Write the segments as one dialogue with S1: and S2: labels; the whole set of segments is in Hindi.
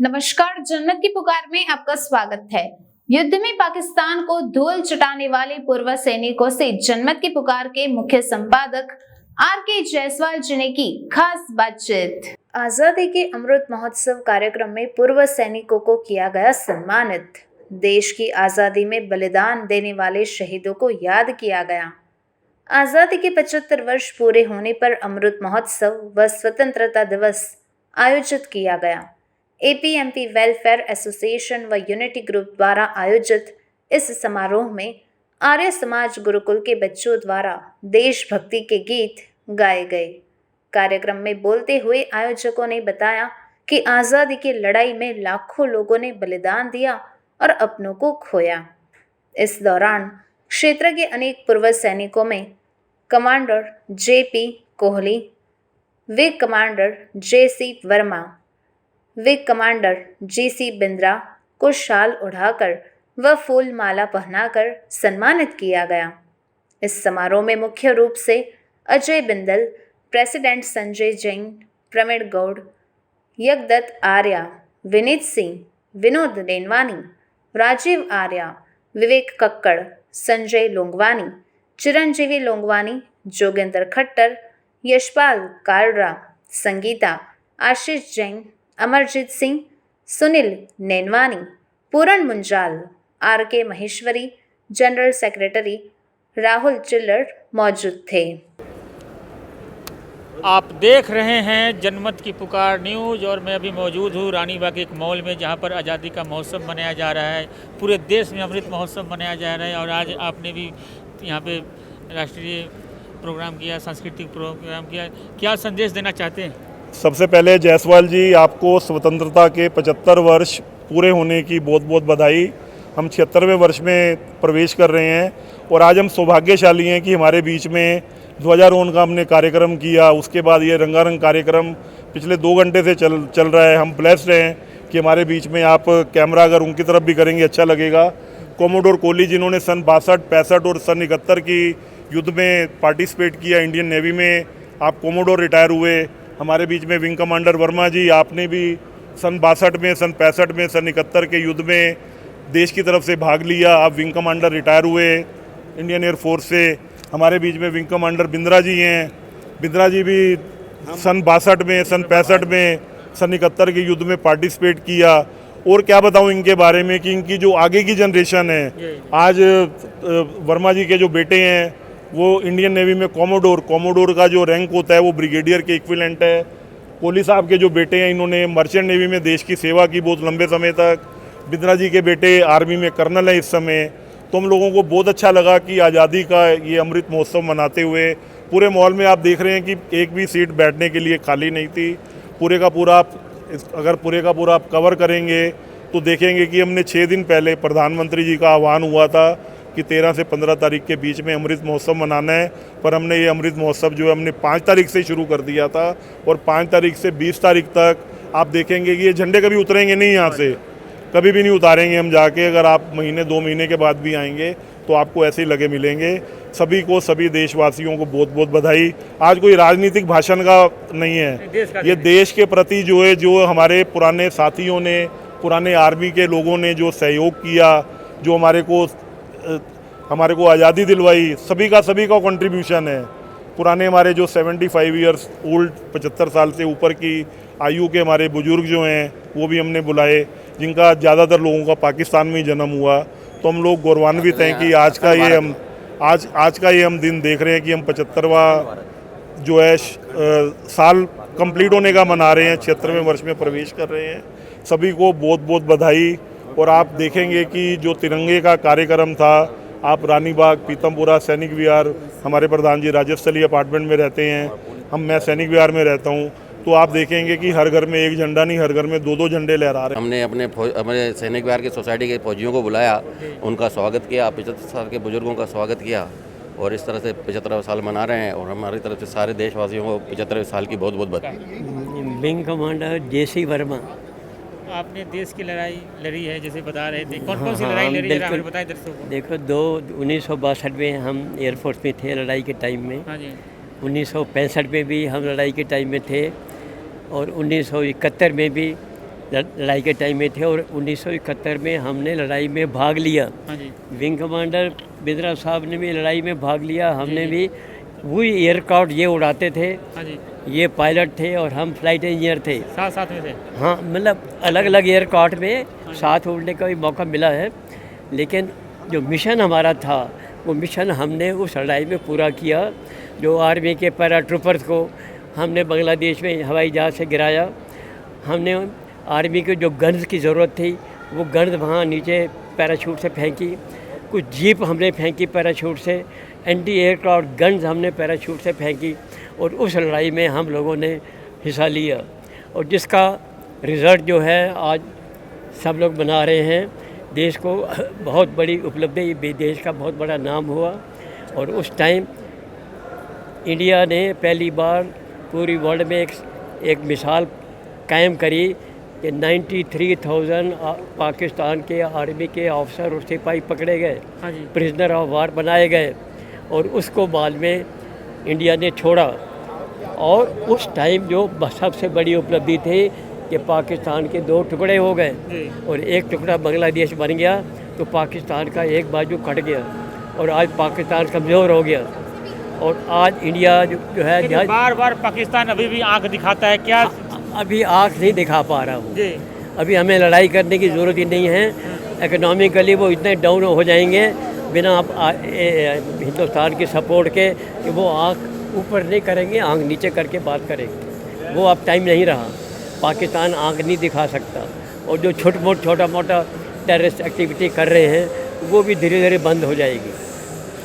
S1: नमस्कार, जन्नत की पुकार में आपका स्वागत है। युद्ध में पाकिस्तान को धूल चटाने वाले पूर्व सैनिकों से जनमत की पुकार के मुख्य संपादक आर.के. जायसवाल जी ने की खास बातचीत। आजादी के अमृत महोत्सव कार्यक्रम में पूर्व सैनिकों को किया गया सम्मानित। देश की आजादी में बलिदान देने वाले शहीदों को याद किया गया। आजादी के 75 वर्ष पूरे होने पर अमृत महोत्सव व स्वतंत्रता दिवस आयोजित किया गया। एपीएमपी वेलफेयर एसोसिएशन व यूनिटी ग्रुप द्वारा आयोजित इस समारोह में आर्य समाज गुरुकुल के बच्चों द्वारा देशभक्ति के गीत गाए गए। कार्यक्रम में बोलते हुए आयोजकों ने बताया कि आज़ादी की लड़ाई में लाखों लोगों ने बलिदान दिया और अपनों को खोया। इस दौरान क्षेत्र के अनेक पूर्व सैनिकों में commander JP Kohli, wing commander JC Verma, wing commander GC Bindra को शाल उड़ाकर व फूल माला पहनाकर सम्मानित किया गया। इस समारोह में मुख्य रूप से Ajay Bindal, president Sanjay Jain, Praveen Gaur, Yagyadutt Arya, Vineet Singh, Vinod Nenwani, Rajeev Arya, Vivek Kakkar, Sanjay Longwani, Chiranjeevi Longwani, Jogender Khattar, Yashpal Kalra, Sangeeta, Ashish Jain, Amarjeet Singh, Sunil Nenwani, Puran Munjal, RK. Maheshwari, general secretary Rahul Chillar मौजूद थे।
S2: आप देख रहे हैं जनमत की पुकार न्यूज़ और मैं अभी मौजूद हूँ रानी बाग एक मॉल में, जहाँ पर आज़ादी का महोत्सव मनाया जा रहा है। पूरे देश में अमृत महोत्सव मनाया जा रहा है और आज आपने भी यहाँ पे राष्ट्रीय प्रोग्राम किया, सांस्कृतिक प्रोग्राम किया। क्या संदेश देना चाहते हैं?
S3: सबसे पहले जायसवाल जी, आपको स्वतंत्रता के 75 वर्ष पूरे होने की बहुत बहुत बधाई। हम 76वें वर्ष में प्रवेश कर रहे हैं और आज हम सौभाग्यशाली हैं कि हमारे बीच में ध्वजारोहण का हमने कार्यक्रम किया। उसके बाद ये रंगारंग कार्यक्रम पिछले 2 घंटे से चल रहा है। हम ब्लेस्ड हैं कि हमारे बीच में आप कैमरा अगर उनकी तरफ भी करेंगे अच्छा लगेगा। कोमोडोर कोहली जिन्होंने सन 62, 65 और सन 71 की युद्ध में पार्टिसिपेट किया इंडियन नेवी में, आप कोमोडोर रिटायर हुए। हमारे बीच में विंग कमांडर वर्मा जी, आपने भी सन 62 में, सन 65 में, सन 71 के युद्ध में देश की तरफ से भाग लिया। आप विंग कमांडर रिटायर हुए इंडियन एयरफोर्स से। हमारे बीच में विंग कमांडर बिंद्रा जी हैं। बिंद्रा जी भी सन 62 में, सन 65 में, सन 71 के युद्ध में पार्टिसिपेट किया। और क्या बताऊं इनके बारे में कि इनकी जो आगे की जनरेशन है, आज वर्मा जी के जो बेटे हैं वो इंडियन नेवी में कोमोडोर का जो रैंक होता है वो ब्रिगेडियर के इक्विवेलेंट है। कोहली साहब के जो बेटे हैं इन्होंने मर्चेंट नेवी में देश की सेवा की बहुत लंबे समय तक। बिंद्रा जी के बेटे आर्मी में कर्नल है इस समय। तो हम लोगों को बहुत अच्छा लगा कि आज़ादी का ये अमृत महोत्सव मनाते हुए पूरे मॉल में आप देख रहे हैं कि एक भी सीट बैठने के लिए खाली नहीं थी। पूरे का पूरा आप कवर करेंगे तो देखेंगे कि हमने 6 दिन पहले प्रधानमंत्री जी का आह्वान हुआ था कि 13 से 15 तारीख के बीच में अमृत महोत्सव मनाना है, पर हमने ये अमृत महोत्सव जो है हमने 5 तारीख से शुरू कर दिया था और 5 तारीख से 20 तारीख तक आप देखेंगे कि ये झंडे कभी उतरेंगे नहीं, यहाँ से कभी भी नहीं उतारेंगे हम जाके। अगर आप महीने 2 महीने के बाद भी आएंगे तो आपको ऐसे ही लगे मिलेंगे। सभी को, सभी देशवासियों को बहुत बहुत बधाई। आज कोई राजनीतिक भाषण का नहीं है, ये देश के प्रति जो है, जो हमारे पुराने साथियों ने, पुराने आर्मी के लोगों ने जो सहयोग किया, जो हमारे को आज़ादी दिलवाई, सभी का कंट्रीब्यूशन है। पुराने हमारे जो 75 ईयर्स ओल्ड, 75 साल से ऊपर की आयु के हमारे बुजुर्ग जो हैं वो भी हमने बुलाए, जिनका ज़्यादातर लोगों का पाकिस्तान में ही जन्म हुआ। तो हम लोग गौरवान्वित हैं कि आज का ये हम दिन देख रहे हैं कि हम 75वां जो है साल कंप्लीट होने का मना रहे हैं, 76वें वर्ष में प्रवेश कर रहे हैं। सभी को बहुत बहुत बधाई। और आप देखेंगे कि जो तिरंगे का कार्यक्रम था, आप रानी बाग, पीतमपुरा, सैनिक विहार, हमारे प्रधान जी राजस्थली अपार्टमेंट में रहते हैं, मैं सैनिक विहार में रहता हूँ, तो आप देखेंगे कि हर घर में एक झंडा नहीं, हर घर में 2-2 झंडे लहरा रहे हैं।
S4: हमने अपने सैनिक विहार की सोसाइटी के फौजियों को बुलाया, उनका स्वागत किया, 75 साल के बुजुर्गों का स्वागत किया और इस तरह से 75वां साल मना रहे हैं। और हमारी तरफ से सारे देशवासियों को 75वें साल की बहुत बहुत बधाई।
S5: Wing commander JC Verma.
S2: आपने देश की लड़ाई लड़ी है जैसे बता रहे थे, कौन सी लड़ाई लड़ी है बताएं दर्शकों को।
S5: देखो 1962 में हम एयरफोर्स में थे लड़ाई के टाइम में।
S2: हाँ जी।
S5: 1965 में भी हम लड़ाई के टाइम में थे और 1971 में भी लड़ाई के टाइम में थे, और 1971 में हमने लड़ाई में भाग लिया।
S2: हाँ जी।
S5: विंग कमांडर बिंद्रा साहब ने भी लड़ाई में भाग लिया, हमने भी वही एयरक्राफ्ट ये उड़ाते थे,
S2: हाँ जी।
S5: ये पायलट थे और हम फ्लाइट इंजीनियर थे।
S2: साथ साथ में थे।
S5: हाँ, मतलब अलग अलग एयरक्राफ्ट में साथ उड़ने का भी मौका मिला है, लेकिन जो मिशन हमारा था वो मिशन हमने उस लड़ाई में पूरा किया। जो आर्मी के पैराट्रूपर्स को हमने बांग्लादेश में हवाई जहाज़ से गिराया, हमने आर्मी के जो गन्स की ज़रूरत थी वो गन्स वहाँ नीचे पैराशूट से फेंकी, कुछ जीप हमने फेंकी पैराशूट से, एंटी एयरक्राफ्ट गन्स हमने पैराशूट से फेंकी, और उस लड़ाई में हम लोगों ने हिस्सा लिया, और जिसका रिज़ल्ट जो है आज सब लोग मना रहे हैं। देश को बहुत बड़ी उपलब्धि, देश का बहुत बड़ा नाम हुआ, और उस टाइम इंडिया ने पहली बार पूरी वर्ल्ड में एक मिसाल कायम करी कि 93,000 पाकिस्तान के आर्मी के ऑफिसर और सिपाही पकड़े गए,
S2: हाँ जी।
S5: प्रिजनर ऑफ वार बनाए गए, और उसको बाद में इंडिया ने छोड़ा। और उस टाइम जो सबसे बड़ी उपलब्धि थी कि पाकिस्तान के 2 टुकड़े हो गए
S2: जी।
S5: और एक टुकड़ा बांग्लादेश बन गया, तो पाकिस्तान का एक बाजू कट गया, और आज पाकिस्तान कमज़ोर हो गया, और आज इंडिया जो है
S2: लेकिन बार बार पाकिस्तान अभी भी आंख दिखाता है क्या?
S5: अभी आँख नहीं दिखा पा रहा हूँ।
S2: जी।
S5: अभी हमें लड़ाई करने की ज़रूरत ही नहीं है, इकोनॉमिकली वो इतने डाउन हो जाएंगे बिना आप हिंदुस्तान की सपोर्ट के कि वो आँख ऊपर नहीं करेंगे, आँख नीचे करके बात करेंगे। वो अब टाइम नहीं रहा, पाकिस्तान आँख नहीं दिखा सकता, और जो छोटा मोटा टेररिस्ट एक्टिविटी कर रहे हैं वो भी धीरे धीरे बंद हो जाएगी।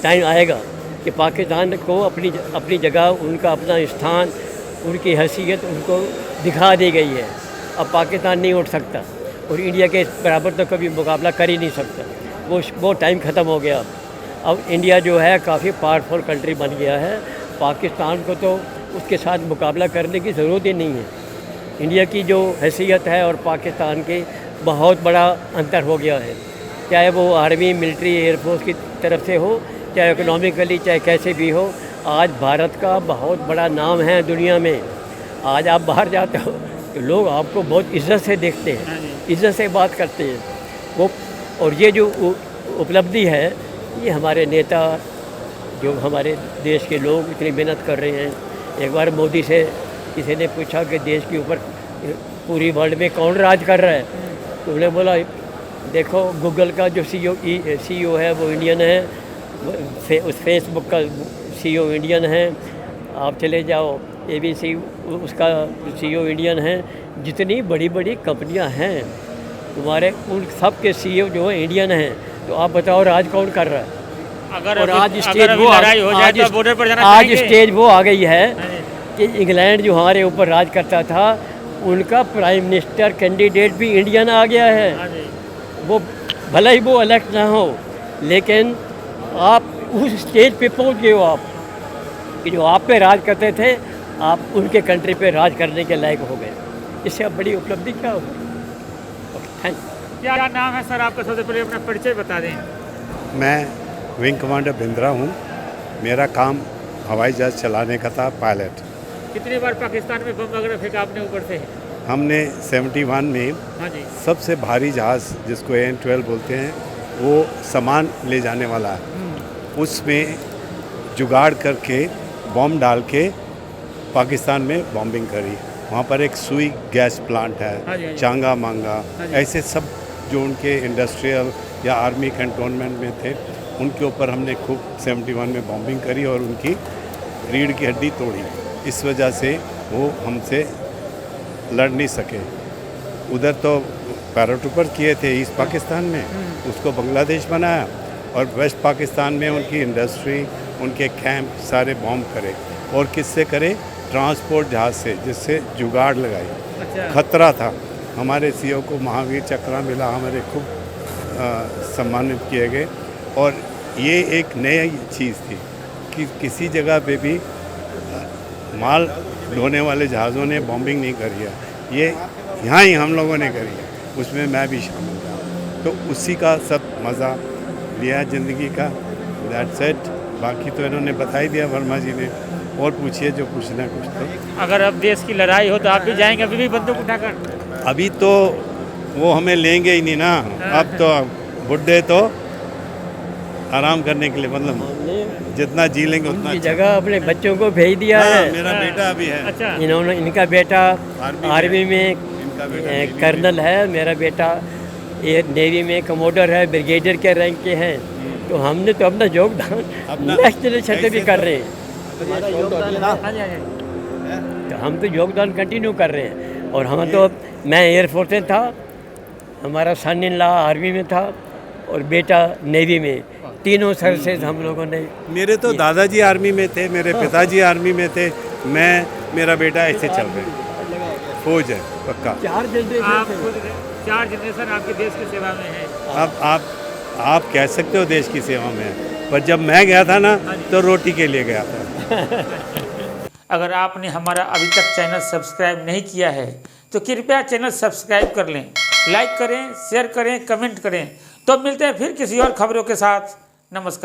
S5: टाइम आएगा कि पाकिस्तान को अपनी जगह, उनका अपना स्थान, उनकी हैसियत उनको दिखा दी गई है। अब पाकिस्तान नहीं उठ सकता, और इंडिया के बराबर तो कभी मुकाबला कर ही नहीं सकता। वो टाइम ख़त्म हो गया। अब इंडिया जो है काफ़ी पावरफुल कंट्री बन गया है, पाकिस्तान को तो उसके साथ मुकाबला करने की ज़रूरत ही नहीं है। इंडिया की जो हैसियत है और पाकिस्तान के बहुत बड़ा अंतर हो गया है, चाहे वो आर्मी, मिलिट्री, एयरफोर्स की तरफ से हो, चाहे इकोनॉमिकली, चाहे कैसे भी हो। आज भारत का बहुत बड़ा नाम है दुनिया में। आज आप बाहर जाते हो तो लोग आपको बहुत इज़्ज़त से देखते हैं, इज़्ज़त से बात करते हैं वो। और ये जो उपलब्धि है, ये हमारे नेता, जो हमारे देश के लोग इतनी मेहनत कर रहे हैं। एक बार मोदी से किसी ने पूछा कि देश के ऊपर पूरी वर्ल्ड में कौन राज कर रहा है, तो उन्होंने बोला देखो गूगल का जो CEO है वो इंडियन है, उस फेसबुक का CEO इंडियन है, आप चले जाओ ABC उसका CEO इंडियन है। जितनी बड़ी बड़ी कंपनियां हैं तुम्हारे, उन सब के CEO जो है इंडियन हैं। तो आप बताओ राज कौन कर रहा है?
S2: अगर
S5: और आज
S2: अगर
S5: स्टेज
S2: अभी
S5: वो
S2: लड़ाई हो जाए तो बॉर्डर पर जाना
S5: आज
S2: चाहेंगे?
S5: स्टेज वो आ गई है
S2: हाँ जी।
S5: कि इंग्लैंड जो हमारे ऊपर राज करता था, उनका प्राइम मिनिस्टर कैंडिडेट भी इंडियन आ गया है।
S2: हाँ जी।
S5: वो भले ही वो इलेक्ट ना हो, लेकिन आप उस स्टेज पे पहुंच गए हो, आप कि जो आप पे राज करते थे, आप उनके कंट्री पे राज करने के लायक हो गए। इससे अब बड़ी उपलब्धि क्या होगी? Thank you.
S2: क्या नाम है सर आपका? सबसे पहले अपना परिचय बता दें।
S6: मैं विंग कमांडर बिंद्रा हूँ। मेरा काम हवाई जहाज़ चलाने का था, पायलट।
S2: कितनी बार पाकिस्तान में बम वगैरह फेंका आपने ऊपर से?
S6: हमने 71 में
S2: हाँ जी।
S6: सबसे भारी जहाज़ जिसको AN-12 बोलते हैं, वो सामान ले जाने वाला है, उसमें जुगाड़ करके बम डाल के पाकिस्तान में बॉम्बिंग करी। वहाँ पर एक सुई गैस प्लांट
S2: हाँ जी, हाँ
S6: है,
S2: जी।
S6: चांगा मांगा,
S2: हाँ जी।
S6: ऐसे सब जो उनके इंडस्ट्रियल या आर्मी कंटोनमेंट में थे, उनके ऊपर हमने खूब 71 में बॉम्बिंग करी और उनकी रीढ़ की हड्डी तोड़ी। इस वजह से वो हमसे लड़ नहीं सके। उधर तो पैराट्रूपर किए थे ईस्ट पाकिस्तान में, उसको बांग्लादेश बनाया, और वेस्ट पाकिस्तान में उनकी इंडस्ट्री, उनके कैंप सारे बॉम्ब करे। और किससे करे? ट्रांसपोर्ट जहाज़ से, जिससे जुगाड़ लगाई।
S2: अच्छा।
S6: खतरा था। हमारे CEO को महावीर चक्र मिला, हमारे खूब सम्मानित किए गए। और ये एक नई चीज़ थी कि किसी जगह पे भी माल ढोने वाले जहाज़ों ने बॉम्बिंग नहीं करी है। ये यहाँ ही हम लोगों ने करी है, उसमें मैं भी शामिल था। तो उसी का सब मज़ा लिया ज़िंदगी का। That's it. बाकी तो इन्होंने बता ही दिया वर्मा जी ने। और पूछिए जो पूछना कुछ तो।
S2: अगर अब देश की लड़ाई हो तो आप भी जाएंगे अभी भी बंदूक उठाकर?
S6: अभी तो वो हमें लेंगे ही नहीं ना, अब तो बुढ़े तो आराम करने के लिए, मतलब जितना जी लेंगे उतना
S5: की
S6: अच्छा।
S5: जगह अपने बच्चों को भेज दिया
S6: हाँ,
S5: है।
S6: मेरा बेटा अभी है।
S2: अच्छा
S5: इन्होंने, इनका बेटा आर्मी में
S6: इनका बेटा नेवी में
S5: कर्नल है, मेरा बेटा ये नेवी में कमोडर है, ब्रिगेडियर के रैंक के हैं। तो हमने तो अपना योगदान
S6: अपना-
S5: नेक्स्ट जनरेशन पे भी
S6: ऐसे
S5: कर
S6: तो-
S5: रहे हैं।
S2: हाँ जी हाँ जी
S5: तो हम तो योगदान कंटिन्यू कर रहे हैं। और हम तो, मैं एयरफोर्स में था, हमारा सन इन लॉ आर्मी में था और बेटा नेवी में, तीनों सर्विसेज हम लोगों ने।
S6: मेरे तो दादाजी आर्मी में थे, मेरे पिताजी आर्मी में थे, मैं, मेरा बेटा ऐसे चल रहे हैं, फौज है पक्का।
S5: 4 जनरेशन
S2: आप खुद 4 जनरेशन आपके देश की सेवा में है।
S6: अब आप कह सकते हो देश की सेवा में है, पर जब मैं गया था ना तो रोटी के लिए गया था।
S2: अगर आपने हमारा अभी तक चैनल सब्सक्राइब नहीं किया है तो कृपया चैनल सब्सक्राइब कर लें, लाइक करें, शेयर करें, कमेंट करें। तो मिलते हैं फिर किसी और खबरों के साथ। नमस्कार।